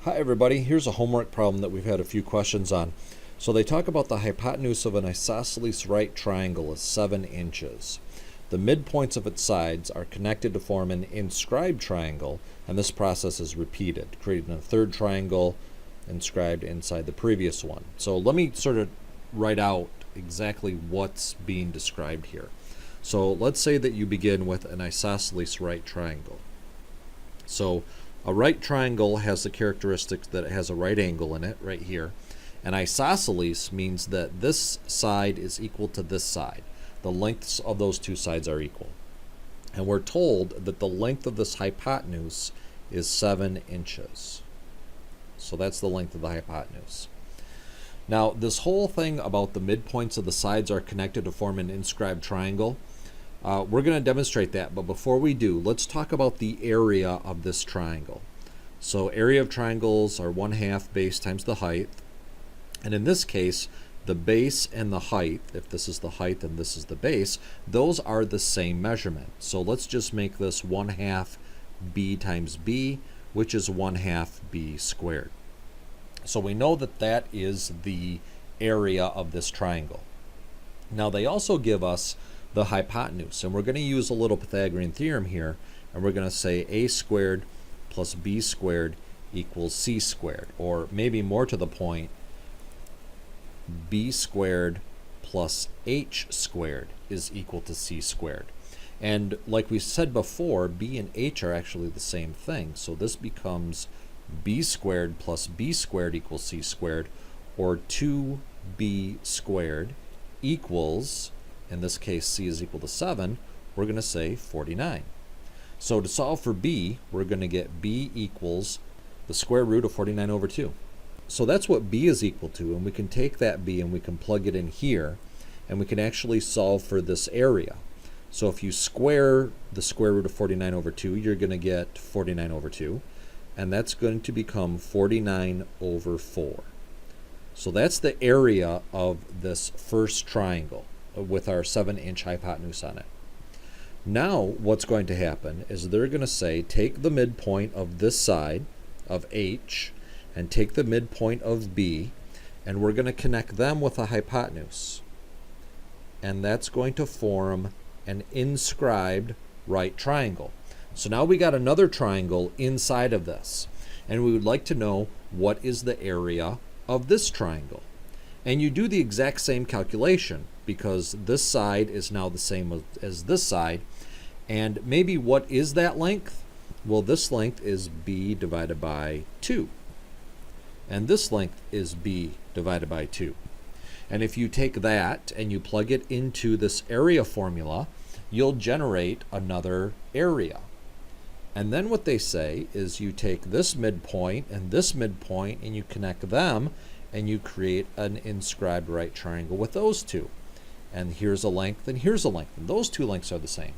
Hi everybody, here's a homework problem that we've had a few questions on. So they talk about the hypotenuse of an isosceles right triangle is 7 inches. The midpoints of its sides are connected to form an inscribed triangle, and this process is repeated, creating a third triangle inscribed inside the previous one. So let me sort of write out exactly what's being described here. So let's say that you begin with an isosceles right triangle. So a right triangle has the characteristics that it has a right angle in it, right here. And isosceles means that this side is equal to this side. The lengths of those two sides are equal. And we're told that the length of this hypotenuse is 7 inches. So that's the length of the hypotenuse. Now, this whole thing about the midpoints of the sides are connected to form an inscribed triangle, we're going to demonstrate that, but before we do, let's talk about the area of this triangle. So area of triangles are 1/2 base times the height. And in this case, the base and the height, if this is the height and this is the base, those are the same measurement. So let's just make this 1/2 b times b, which is 1/2 b squared. So we know that that is the area of this triangle. Now they also give us the hypotenuse, and we're going to use a little Pythagorean theorem here, and we're going to say a squared plus b squared equals c squared, or maybe more to the point, b squared plus h squared is equal to c squared. And like we said before, b and h are actually the same thing, so this becomes b squared plus b squared equals c squared, or 2b squared equals, in this case c is equal to 7, we're going to say 49. So to solve for b, we're going to get b equals the square root of 49 over 2. So that's what b is equal to, and we can take that b and we can plug it in here, and we can actually solve for this area. So if you square the square root of 49 over 2, you're going to get 49 over 2, and that's going to become 49 over 4. So that's the area of this first triangle with our 7-inch hypotenuse on it. Now what's going to happen is they're going to say take the midpoint of this side of h and take the midpoint of b, and we're going to connect them with a hypotenuse, and that's going to form an inscribed right triangle. So now we got another triangle inside of this, and we would like to know what is the area of this triangle. And you do the exact same calculation, because this side is now the same as this side. And maybe what is that length? Well, this length is b divided by 2. And this length is b divided by 2. And if you take that and you plug it into this area formula, you'll generate another area. And then what they say is you take this midpoint and you connect them, and you create an inscribed right triangle with those two. And here's a length and here's a length, and those two lengths are the same.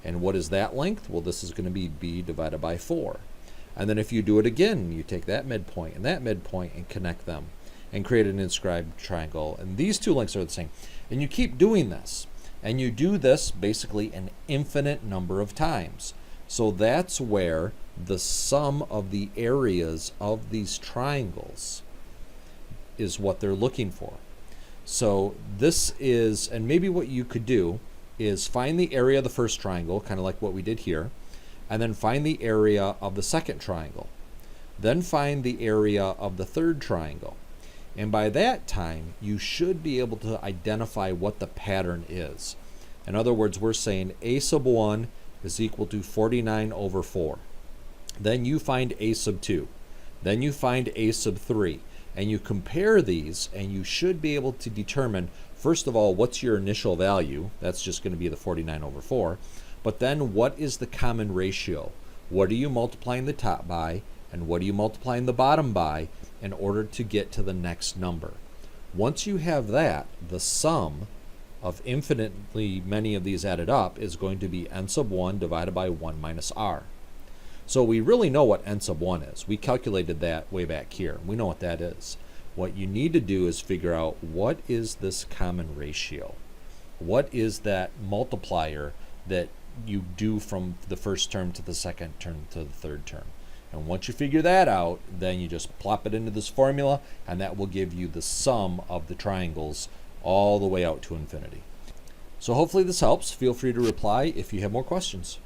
And what is that length? Well, this is going to be b divided by 4. And then if you do it again, you take that midpoint and connect them and create an inscribed triangle, and these two lengths are the same. And you keep doing this, and you do this basically an infinite number of times. So that's where the sum of the areas of these triangles is what they're looking for. So this is, and maybe what you could do is find the area of the first triangle, kind of like what we did here, and then find the area of the second triangle. Then find the area of the third triangle. And by that time, you should be able to identify what the pattern is. In other words, we're saying a sub 1 is equal to 49 over 4. Then you find a sub 2. Then you find a sub 3. And you compare these, and you should be able to determine, first of all, what's your initial value? That's just going to be the 49 over 4. But then what is the common ratio? What are you multiplying the top by, and what are you multiplying the bottom by in order to get to the next number? Once you have that, the sum of infinitely many of these added up is going to be n sub 1 divided by 1 minus r. So we really know what n sub 1 is. We calculated that way back here. We know what that is. What you need to do is figure out what is this common ratio. What is that multiplier that you do from the first term to the second term to the third term? And once you figure that out, then you just plop it into this formula, and that will give you the sum of the triangles all the way out to infinity. So hopefully this helps. Feel free to reply if you have more questions.